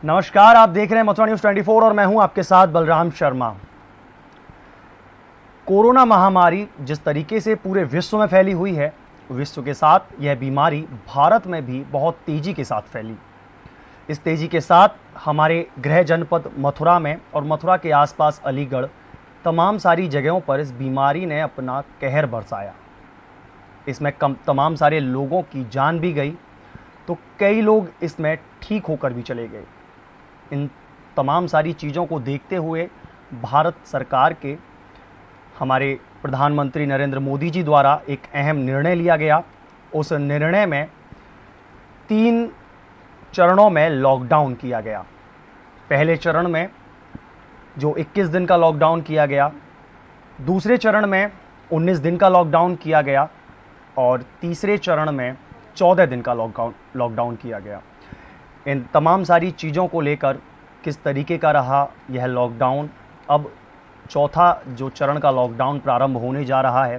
नमस्कार, आप देख रहे हैं मथुरा न्यूज़ 24 और मैं हूं आपके साथ बलराम शर्मा। कोरोना महामारी जिस तरीके से पूरे विश्व में फैली हुई है, विश्व के साथ यह बीमारी भारत में भी बहुत तेजी के साथ फैली। इस तेजी के साथ हमारे गृह जनपद मथुरा में और मथुरा के आसपास अलीगढ़ तमाम सारी जगहों पर इस बीमारी ने अपना कहर बरसाया। इसमें तमाम सारे लोगों की जान भी गई, तो कई लोग इसमें ठीक होकर भी चले गए। इन तमाम सारी चीज़ों को देखते हुए भारत सरकार के हमारे प्रधानमंत्री नरेंद्र मोदी जी द्वारा एक अहम निर्णय लिया गया। उस निर्णय में 3 चरणों में लॉकडाउन किया गया। पहले चरण में जो 21 दिन का लॉकडाउन किया गया, दूसरे चरण में 19 दिन का लॉकडाउन किया गया और तीसरे चरण में 14 दिन का लॉकडाउन किया गया। इन तमाम सारी चीज़ों को लेकर किस तरीके का रहा यह लॉकडाउन, अब चौथा जो चरण का लॉकडाउन प्रारंभ होने जा रहा है,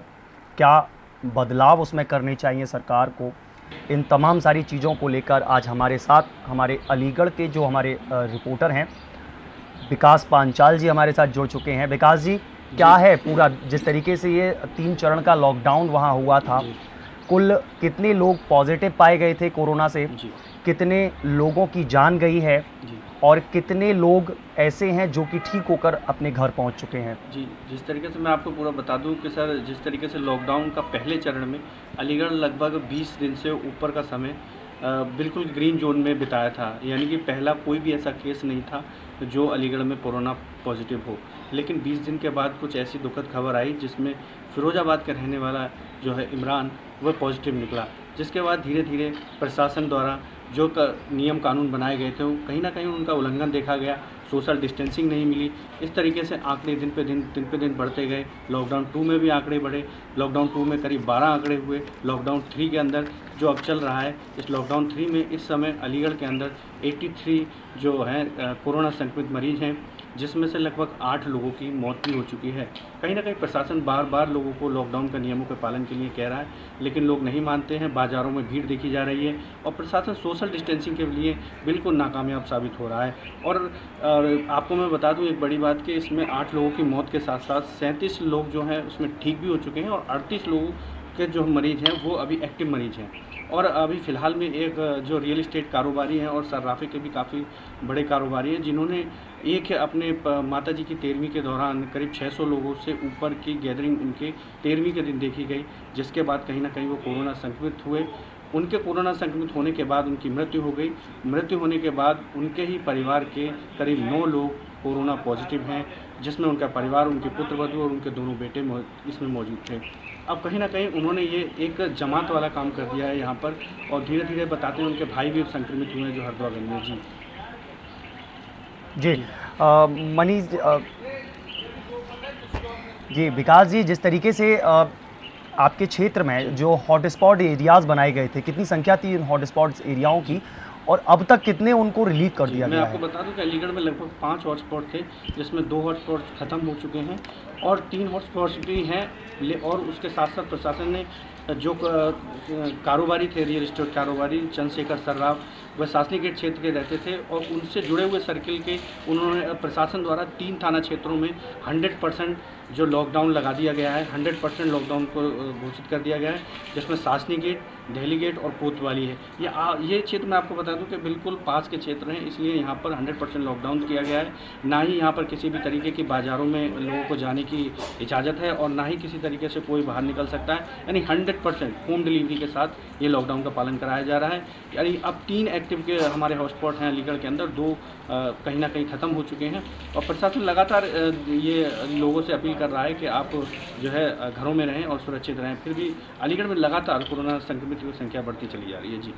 क्या बदलाव उसमें करने चाहिए सरकार को, इन तमाम सारी चीज़ों को लेकर आज हमारे साथ हमारे अलीगढ़ के जो हमारे रिपोर्टर हैं विकास पांचाल जी हमारे साथ जुड़ चुके हैं। विकास जी, क्या है पूरा जिस तरीके से ये 3 चरण का लॉकडाउन वहाँ हुआ था, कुल कितने लोग पॉजिटिव पाए गए थे कोरोना से, कितने लोगों की जान गई है और कितने लोग ऐसे हैं जो कि ठीक होकर अपने घर पहुंच चुके हैं? जी, जिस तरीके से मैं आपको पूरा बता दूं कि सर, जिस तरीके से लॉकडाउन का पहले चरण में अलीगढ़ लगभग 20 दिन से ऊपर का समय बिल्कुल ग्रीन जोन में बिताया था, यानी कि पहला कोई भी ऐसा केस नहीं था जो अलीगढ़ में कोरोना पॉजिटिव हो। लेकिन 20 दिन के बाद कुछ ऐसी दुखद खबर आई जिसमें फिरोजाबाद का रहने वाला जो है इमरान, वह पॉजिटिव निकला, जिसके बाद धीरे धीरे प्रशासन द्वारा जो नियम कानून बनाए गए थे वो कहीं ना कहीं उनका उल्लंघन देखा गया। सोशल डिस्टेंसिंग नहीं मिली। इस तरीके से आंकड़े दिन पे दिन बढ़ते गए। लॉकडाउन 2 में भी आंकड़े बढ़े। लॉकडाउन 2 में करीब 12 आंकड़े हुए। लॉकडाउन 3 के अंदर जो अब चल रहा है, इस लॉकडाउन 3 में इस समय अलीगढ़ के अंदर 83 जो हैं कोरोना संक्रमित मरीज़ हैं, जिसमें से लगभग 8 लोगों की मौत भी हो चुकी है। कहीं ना कहीं प्रशासन बार बार लोगों को लॉकडाउन के नियमों के पालन के लिए कह रहा है, लेकिन लोग नहीं मानते हैं। बाज़ारों में भीड़ देखी जा रही है और प्रशासन सोशल डिस्टेंसिंग के लिए बिल्कुल नाकामयाब साबित हो रहा है। और आपको मैं बता दूं एक बड़ी बात कि इसमें 8 लोगों की मौत के साथ साथ 37 लोग जो हैं उसमें ठीक भी हो चुके हैं और 38 लोगों के जो मरीज़ हैं वो अभी एक्टिव मरीज़ हैं। और अभी फ़िलहाल में एक जो रियल इस्टेट कारोबारी हैं और सर्राफे के भी काफ़ी बड़े कारोबारी हैं, जिन्होंने एक अपने माता जी की 13वीं के दौरान करीब 600 लोगों से ऊपर की गैदरिंग उनके 13वीं के दिन देखी गई, जिसके बाद कहीं ना कहीं वो कोरोना संक्रमित हुए। उनके कोरोना संक्रमित होने के बाद उनकी मृत्यु हो गई। मृत्यु होने के बाद उनके ही परिवार के करीब 9 लोग कोरोना पॉजिटिव हैं, जिसमें उनका परिवार, उनके पुत्र वधू और उनके दोनों बेटे इसमें मौजूद थे। अब कहीं ना कहीं उन्होंने ये एक जमात वाला काम कर दिया है यहाँ पर, और धीरे धीरे बताते हैं उनके भाई भी संक्रमित हुए हैं जो हरिद्वारगंज में। जी मनीष जी, विकास जी, जिस तरीके से आपके क्षेत्र में जो हॉटस्पॉट एरियाज़ बनाए गए थे, कितनी संख्या थी इन हॉटस्पॉट एरियाओं की और अब तक कितने उनको रिलीव कर दिया गया है? मैं आपको बता दूं कि अलीगढ़ में लगभग 5 हॉटस्पॉट थे, जिसमें 2 हॉटस्पॉट ख़त्म हो चुके हैं और 3 हॉटस्पॉट्स भी हैं। और उसके साथ साथ प्रशासन ने जो कारोबारी थे, रियल इस्टेट कारोबारी चंद्रशेखर सर्राफ, वह सासनी गेट क्षेत्र के रहते थे और उनसे जुड़े हुए सर्किल के उन्होंने प्रशासन द्वारा 3 थाना क्षेत्रों में 100% जो लॉकडाउन लगा दिया गया है, 100% लॉकडाउन को घोषित कर दिया गया है, जिसमें सासनी गेट, दिल्ली गेट और कोतवाली है। ये क्षेत्र मैं आपको बता दूं कि बिल्कुल पास के क्षेत्र हैं, इसलिए यहाँ पर 100% लॉकडाउन किया गया है। ना ही यहाँ पर किसी भी तरीके की बाज़ारों में लोगों को जाने की इजाज़त है और ना ही किसी तरीके से कोई बाहर निकल सकता है। यानी 100% होम डिलीवरी के साथ ये लॉकडाउन का पालन कराया जा रहा है। यानी अब 3 एक्टिव के हमारे हॉटस्पॉट हैं अलीगढ़ के अंदर, 2 कहीं ना कहीं ख़त्म हो चुके हैं और प्रशासन लगातार ये लोगों से अपील कर रहा है कि आप जो है घरों में रहें और सुरक्षित रहें। फिर भी अलीगढ़ में लगातार कोरोना संक्रमित की संख्या बढ़ती चली जा रही है। जी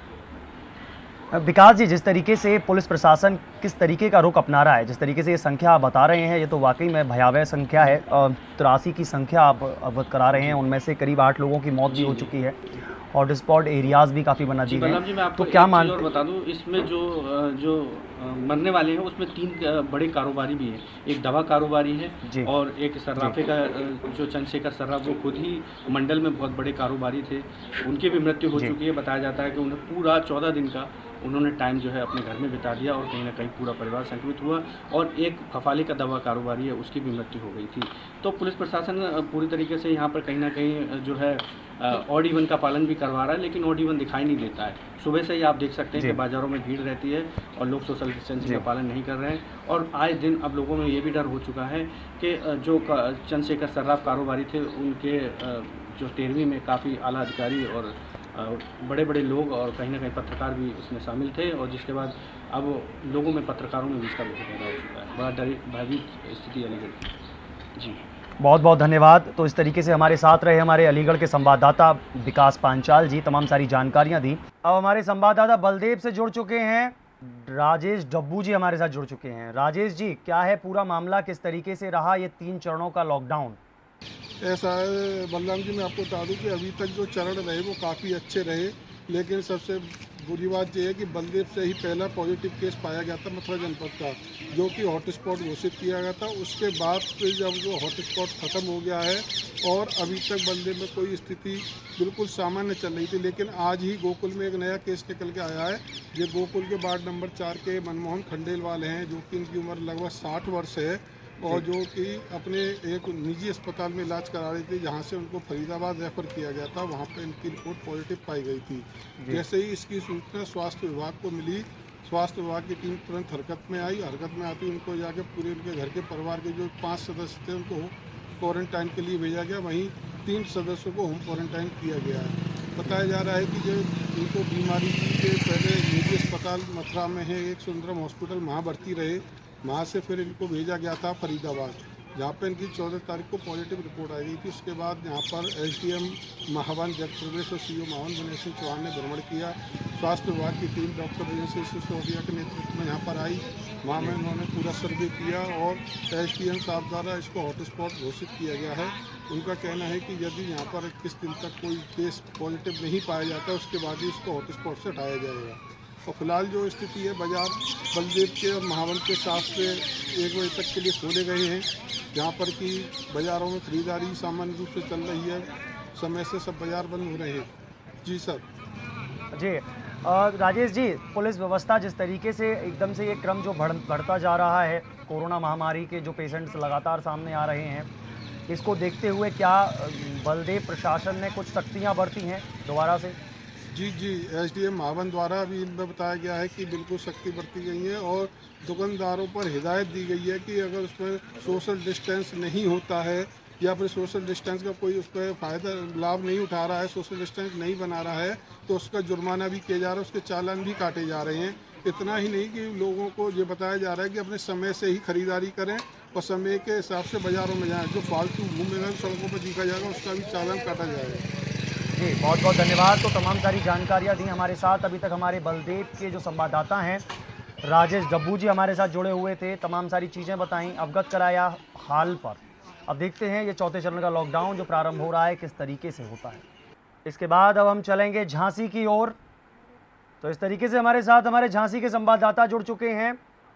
विकास जी, जिस तरीके से पुलिस प्रशासन किस तरीके का रुख अपना रहा है, जिस तरीके से ये संख्या आप बता रहे हैं, ये तो वाकई में भयावह संख्या है। 83 की संख्या आप अवगत करा रहे हैं, उनमें से करीब 8 लोगों की मौत भी हो चुकी है। हॉटस्पॉट एरियाज़ भी काफ़ी बना दिए हैं। जी, मैं आपको तो क्या एक चीज़ और बता दूं, इसमें जो मरने वाले हैं उसमें 3 बड़े कारोबारी भी हैं। एक दवा कारोबारी है और एक सर्राफे का जो चंद्रशेखर सर्राफ, वो खुद ही मंडल में बहुत बड़े कारोबारी थे, उनकी भी मृत्यु हो चुकी है। बताया जाता है कि उन्हें पूरा 14 दिन का उन्होंने टाइम जो है अपने घर में बिता दिया और कहीं ना कहीं पूरा परिवार संक्रमित हुआ और एक फफाली का दवा कारोबारी है उसकी भी मृत्यु हो गई थी। तो पुलिस प्रशासन पूरी तरीके से यहाँ पर कहीं ना कहीं जो है ऑड इवन का पालन भी करवा रहा है, लेकिन ऑड इवन दिखाई नहीं देता है। सुबह से ही आप देख सकते हैं कि बाज़ारों में भीड़ रहती है और लोग सोशल डिस्टेंसिंग का पालन नहीं कर रहे हैं और आए दिन अब लोगों में ये भी डर हो चुका है कि जो चंद्रशेखर सर्राफ कारोबारी थे उनके जो 13वीं में काफ़ी आला अधिकारी और बड़े बड़े लोग और कहीं ना कहीं पत्रकार भी उसमें शामिल थे और जिसके बाद अब लोगों में पत्रकारों में भी इसका पैदा हो चुका है। बड़ा भयभीत स्थिति अलीगढ़ की। जी बहुत बहुत धन्यवाद। तो इस तरीके से हमारे साथ रहे हमारे अलीगढ़ के संवाददाता विकास पांचाल जी, तमाम सारी जानकारियां दी। अब हमारे संवाददाता बलदेव से जुड़ चुके हैं, राजेश डब्बू जी हमारे साथ जुड़ चुके हैं। राजेश जी, क्या है पूरा मामला, किस तरीके से रहा ये 3 चरणों का लॉकडाउन? ऐसा है बलराम जी, मैं आपको बता दूं कि अभी तक जो चरण रहे वो काफ़ी अच्छे रहे, लेकिन सबसे बुरी बात यह है कि बलदेव से ही पहला पॉजिटिव केस पाया गया था मथुरा जनपद का, जो कि हॉटस्पॉट घोषित किया गया था। उसके बाद फिर जब वो हॉटस्पॉट ख़त्म हो गया है और अभी तक बलदेव में कोई स्थिति बिल्कुल सामान्य चल रही थी, लेकिन आज ही गोकुल में एक नया केस निकल के आया है। ये गोकुल के वार्ड नंबर 4 के मनमोहन खंडेलवाल हैं, जो कि इनकी उम्र लगभग 60 वर्ष है और जो कि अपने एक निजी अस्पताल में इलाज करा रही थी, जहां से उनको फरीदाबाद रेफर किया गया था। वहां पर इनकी रिपोर्ट पॉजिटिव पाई गई थी। जैसे ही इसकी सूचना स्वास्थ्य विभाग को मिली, स्वास्थ्य विभाग की टीम तुरंत हरकत में आई। हरकत में आती उनको जाके पूरे उनके घर के परिवार के जो 5 सदस्य थे उनको क्वारंटाइन के लिए भेजा गया। वहीं 3 सदस्यों को होम क्वारंटाइन किया गया है। बताया जा रहा है कि जो इनको बीमारी के पहले निजी अस्पताल मथुरा में है, एक सुंदरम हॉस्पिटल, वहाँ भर्ती रहे। वहाँ से फिर इनको भेजा गया था फरीदाबाद, जहाँ पर इनकी 14 तारीख को पॉजिटिव रिपोर्ट आई गई थी। उसके बाद यहाँ पर एसडीएम महावन जगत प्रदेश और सीओ महावन विनय सिंह चौहान ने भ्रमण किया। स्वास्थ्य विभाग की टीम डॉक्टर विजय सिसोदिया के नेतृत्व में यहाँ पर आई। वहाँ में उन्होंने पूरा सर्वे किया और एसडीएम साहब द्वारा इसको हॉटस्पॉट घोषित किया गया है। उनका कहना है कि यदि यहाँ पर 21 दिन तक कोई केस पॉजिटिव नहीं पाया जाता, उसके बाद ही इसको हॉटस्पॉट से हटाया जाएगा। और फिलहाल जो स्थिति है, बाजार बलदेव के और महावन के 7 से 1 बजे तक के लिए खोले गए हैं, जहाँ पर कि बाज़ारों में खरीदारी सामान्य रूप से चल रही है। समय से सब बाज़ार बंद हो रहे हैं। जी सर। जी राजेश जी, पुलिस व्यवस्था जिस तरीके से एकदम से ये क्रम जो बढ़ता जा रहा है, कोरोना महामारी के जो पेशेंट्स लगातार सामने आ रहे हैं, इसको देखते हुए क्या बलदेव प्रशासन ने कुछ सख्तियाँ बरती हैं दोबारा से? जी, एसडीएम महावन द्वारा भी इनमें बताया गया है कि बिल्कुल सख्ती बरती गई है और दुकानदारों पर हिदायत दी गई है कि अगर उसमें सोशल डिस्टेंस नहीं होता है या फिर सोशल डिस्टेंस का कोई उस पर फ़ायदा लाभ नहीं उठा रहा है, सोशल डिस्टेंस नहीं बना रहा है, तो उसका जुर्माना भी किया जा रहा है, उसके चालान भी काटे जा रहे हैं। इतना ही नहीं कि लोगों को ये बताया जा रहा है कि अपने समय से ही खरीदारी करें और समय के हिसाब से बाज़ारों में जाएँ। जो फालतू घूमेगा सड़कों पर दिखा जाएगा, उसका भी चालान काटा जाएगा। जी बहुत बहुत धन्यवाद। तो तमाम सारी जानकारियाँ दी हमारे साथ अभी तक हमारे बलदेव के जो संवाददाता हैं राजेश डब्बू जी हमारे साथ जुड़े हुए थे, तमाम सारी चीज़ें बताईं, अवगत कराया हाल पर। अब देखते हैं ये 4थे चरण का लॉकडाउन जो प्रारंभ हो रहा है किस तरीके से होता है। इसके बाद अब हम चलेंगे झांसी की ओर। तो इस तरीके से हमारे साथ हमारे झांसी के संवाददाता जुड़ चुके हैं,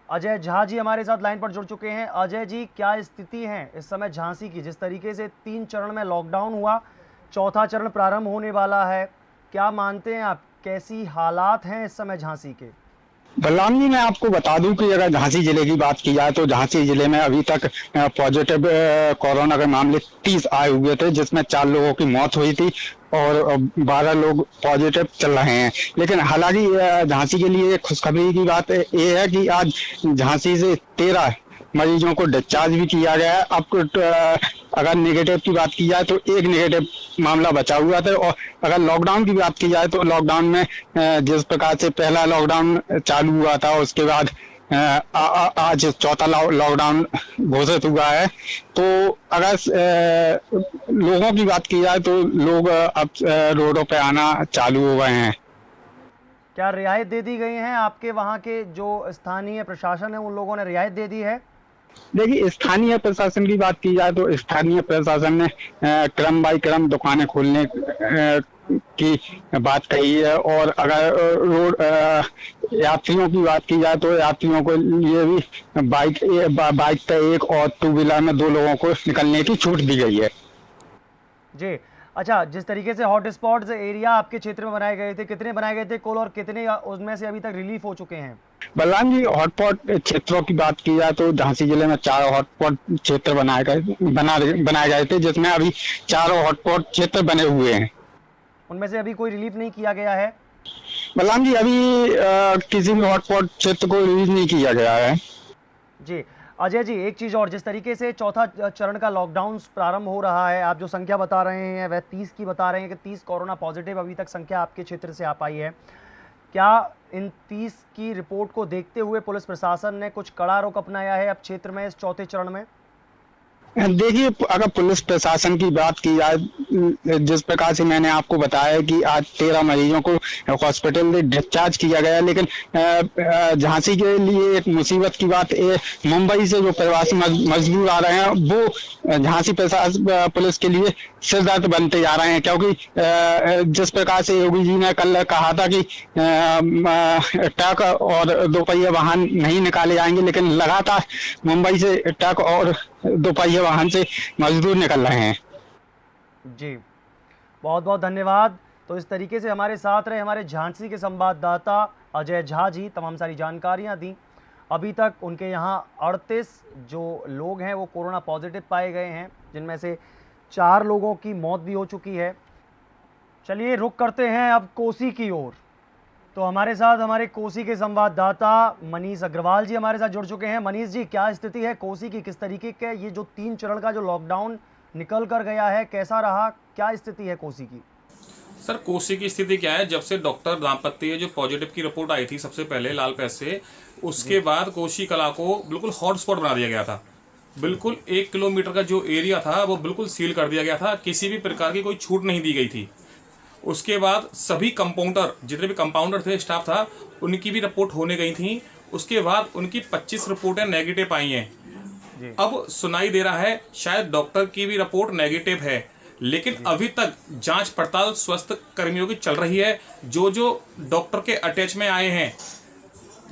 अजय झा जी हमारे साथ लाइन पर जुड़ चुके हैं। अजय जी, क्या स्थिति है इस समय झांसी की, जिस तरीके से 3 चरण में लॉकडाउन हुआ, 4था चरण प्रारंभ होने वाला है, क्या मानते हैं आप, कैसी हालात हैं इस समय झांसी के? बलराम जी, मैं आपको बता दूं कि अगर झांसी जिले की बात की जाए तो झांसी जिले में अभी तक पॉजिटिव कोरोना के मामले 30 आए हुए थे, जिसमें 4 लोगों की मौत हुई थी और 12 लोग पॉजिटिव चल रहे हैं। लेकिन हालांकि झांसी के लिए खुशखबरी की बात ये है कि आज झांसी से 13 मरीजों को डिस्चार्ज भी किया गया है। अब अगर नेगेटिव की बात की जाए तो 1 नेगेटिव मामला बचा हुआ था। और अगर लॉकडाउन की बात की जाए तो लॉकडाउन में जिस प्रकार से पहला लॉकडाउन चालू हुआ था, उसके बाद आज 4था लॉकडाउन घोषित हुआ है। तो अगर लोगों की बात की जाए तो लोग अब रोडों पे आना चालू हो गए हैं। क्या रियायत दे दी गई है? आपके वहाँ के जो स्थानीय प्रशासन है उन लोगों ने रियायत दे दी है? देखिए, स्थानीय प्रशासन की बात की जाए तो स्थानीय प्रशासन ने क्रम बाई क्रम दुकानें खोलने की बात कही है। और अगर रोड यात्रियों की बात की जाए तो यात्रियों को लिए भी बाइक पे 1 और 2 व्हीलर में 2 लोगों को निकलने की छूट दी गई है। जी अच्छा, जिस तरीके से हॉट स्पॉट्स एरिया आपके क्षेत्र में बनाए गए थे, कितने बनाए गए थे कुल और कितने उसमें से अभी तक रिलीफ हो चुके हैं? बलराम जी, हॉटस्पॉट क्षेत्रों की बात की जाए तो झांसी जिले में 4 हॉटस्पॉट क्षेत्र बनाए गए थे, जिसमें अभी 4 हॉटस्पॉट क्षेत्र बने हुए हैं। उनमें से अभी कोई रिलीफ नहीं किया गया है? बलराम जी, अभी किसी भी हॉटस्पॉट क्षेत्र को रिलीज नहीं किया गया है। जी। अजय जी, एक चीज़ और, जिस तरीके से चौथा चरण का लॉकडाउन प्रारंभ हो रहा है, आप जो संख्या बता रहे हैं वह 30 की बता रहे हैं कि 30 कोरोना पॉजिटिव अभी तक संख्या आपके क्षेत्र से आ पाई है। क्या इन 30 की रिपोर्ट को देखते हुए पुलिस प्रशासन ने कुछ कड़ा रुख अपनाया है अब क्षेत्र में इस चौथे चरण में? देखिए, अगर पुलिस प्रशासन की बात की जाए, जिस प्रकार से मैंने आपको बताया कि आज 13 मरीजों को हॉस्पिटल से डिस्चार्ज किया गया, लेकिन झांसी के लिए एक मुसीबत की बात मुंबई से जो प्रवासी मजदूर आ रहे हैं वो झांसी पुलिस के लिए सिरदर्द बनते जा रहे हैं, क्योंकि जिस प्रकार से योगी जी ने कल कहा था कि ट्रक और दोपहिया वाहन नहीं निकाले जाएंगे, लेकिन लगातार मुंबई से ट्रक और दोपहिया वाहन से मजदूर निकल रहे हैं। जी, बहुत बहुत धन्यवाद। तो इस तरीके से हमारे साथ रहे हमारे झांसी के संवाददाता अजय झा जी, तमाम सारी जानकारियां दी। अभी तक उनके यहाँ 38 जो लोग हैं वो कोरोना पॉजिटिव पाए गए हैं, जिनमें से 4 लोगों की मौत भी हो चुकी है। चलिए रुक करते हैं अब कोसी की ओर। तो हमारे साथ हमारे कोसी के संवाददाता मनीष अग्रवाल जी हमारे साथ जुड़ चुके हैं। मनीष जी, क्या स्थिति है कोसी की? किस तरीके के ये जो 3 चरण का जो लॉकडाउन निकल कर गया है, कैसा रहा, क्या स्थिति है कोसी की? सर, कोसी की स्थिति क्या है, जब से डॉक्टर दाम्पत्य जो पॉजिटिव की रिपोर्ट आई थी सबसे पहले लालपेस से, उसके बाद कोसी कला को बिल्कुल हॉटस्पॉट बना दिया गया था। बिल्कुल 1 किलोमीटर का जो एरिया था वो बिल्कुल सील कर दिया गया था, किसी भी प्रकार की कोई छूट नहीं दी गई थी। उसके बाद सभी कंपाउंडर, जितने भी कंपाउंडर थे, स्टाफ था, उनकी भी रिपोर्ट होने गई थी। उसके बाद उनकी 25 रिपोर्टें नेगेटिव आई हैं। अब सुनाई दे रहा है शायद डॉक्टर की भी रिपोर्ट नेगेटिव है, लेकिन अभी तक जांच पड़ताल स्वास्थ्य कर्मियों की चल रही है। जो जो डॉक्टर के अटैच में आए हैं,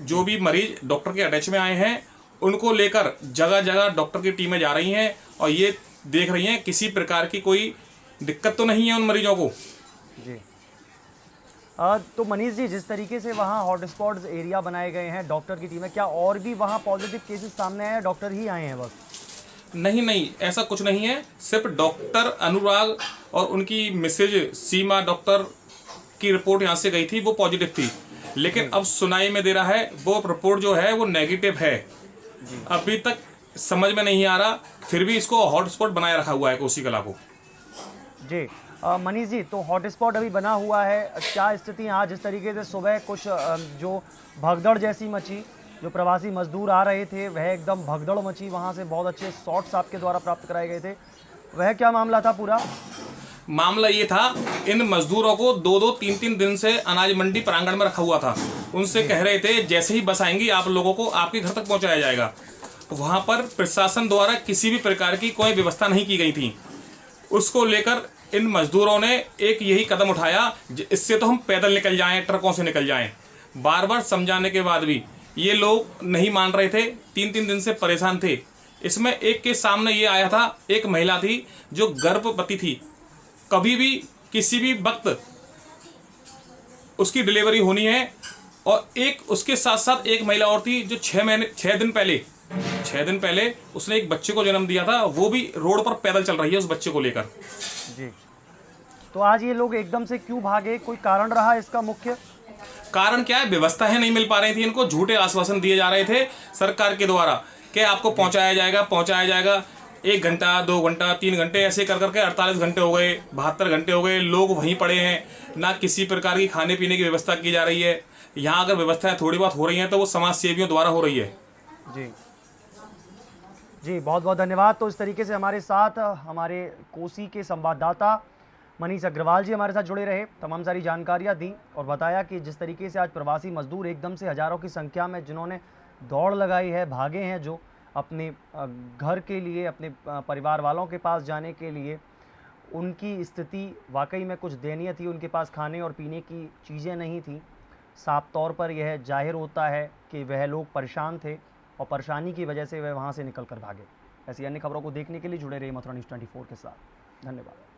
जो भी मरीज डॉक्टर के अटैच में आए हैं, उनको लेकर जगह जगह डॉक्टर की टीमें जा रही हैं और ये देख रही हैं किसी प्रकार की कोई दिक्कत तो नहीं है उन मरीजों को। जी। तो मनीष जी, जिस तरीके से वहाँ हॉटस्पॉट्स एरिया बनाए गए हैं, डॉक्टर की टीम है, क्या और भी वहाँ पॉजिटिव केसेस सामने आए हैं, डॉक्टर ही आए हैं बस? नहीं, ऐसा कुछ नहीं है। सिर्फ डॉक्टर अनुराग और उनकी मिसेज सीमा डॉक्टर की रिपोर्ट यहाँ से गई थी, वो पॉजिटिव थी, लेकिन अब सुनाई में दे रहा है वो रिपोर्ट जो है वो नेगेटिव है। अभी तक समझ में नहीं आ रहा, फिर भी इसको हॉटस्पॉट बनाए रखा हुआ है कोसी कला को। जी। मनीष जी, तो हॉटस्पॉट अभी बना हुआ है, क्या स्थिति यहाँ? जिस तरीके से सुबह कुछ जो भगदड़ जैसी मची, जो प्रवासी मजदूर आ रहे थे, वह एकदम भगदड़ मची, वहाँ से बहुत अच्छे शॉट्स आपके द्वारा प्राप्त कराए गए थे, वह क्या मामला था पूरा? मामला ये था, इन मजदूरों को 2-2, 3-3 दिन से अनाज मंडी प्रांगण में रखा हुआ था। उनसे कह रहे थे जैसे ही बस आएंगी आप लोगों को आपके घर तक पहुंचाया जाएगा। वहां पर प्रशासन द्वारा किसी भी प्रकार की कोई व्यवस्था नहीं की गई थी। उसको लेकर इन मजदूरों ने एक यही कदम उठाया, इससे तो हम पैदल निकल जाएं, ट्रकों से निकल जाएं। बार बार समझाने के बाद भी ये लोग नहीं मान रहे थे, 3-3 दिन से परेशान थे। इसमें एक के सामने ये आया था, एक महिला थी जो गर्भवती थी, कभी भी किसी भी वक्त उसकी डिलीवरी होनी है, और एक उसके साथ साथ एक महिला और थी जो 6 दिन पहले उसने एक बच्चे को जन्म दिया था, वो भी रोड पर पैदल चल रही है उस बच्चे को लेकर। जी। तो आज ये लोग एकदम से क्यों भागे, कोई कारण रहा इसका? मुख्य कारण क्या है, व्यवस्थाएं नहीं मिल पा रही थी इनको, झूठे आश्वासन दिए जा रहे थे सरकार के द्वारा कि आपको पहुंचाया जाएगा। 1 घंटा, 2 घंटा, 3 घंटे, ऐसे कर करके 48 घंटे हो गए, 72 घंटे हो गए, लोग वहीं पड़े हैं। ना किसी प्रकार की खाने पीने की व्यवस्था की जा रही है। यहाँ अगर व्यवस्थाएं थोड़ी बहुत हो रही हैं तो वो समाज सेवियों द्वारा हो रही है। जी, बहुत बहुत धन्यवाद। तो इस तरीके से हमारे साथ हमारे कोसी के संवाददाता मनीष अग्रवाल जी हमारे साथ जुड़े रहे, तमाम सारी जानकारियाँ दी और बताया कि जिस तरीके से आज प्रवासी मजदूर एकदम से हज़ारों की संख्या में जिन्होंने दौड़ लगाई है, भागे हैं, जो अपने घर के लिए, अपने परिवार वालों के पास जाने के लिए, उनकी स्थिति वाकई में कुछ दयनीय थी। उनके पास खाने और पीने की चीज़ें नहीं थी। साफ तौर पर यह जाहिर होता है कि वह लोग परेशान थे और परेशानी की वजह से वह वहाँ से निकल कर भागे। ऐसी अन्य खबरों को देखने के लिए जुड़े रहिए मथुरा न्यूज़ 24 के साथ। धन्यवाद।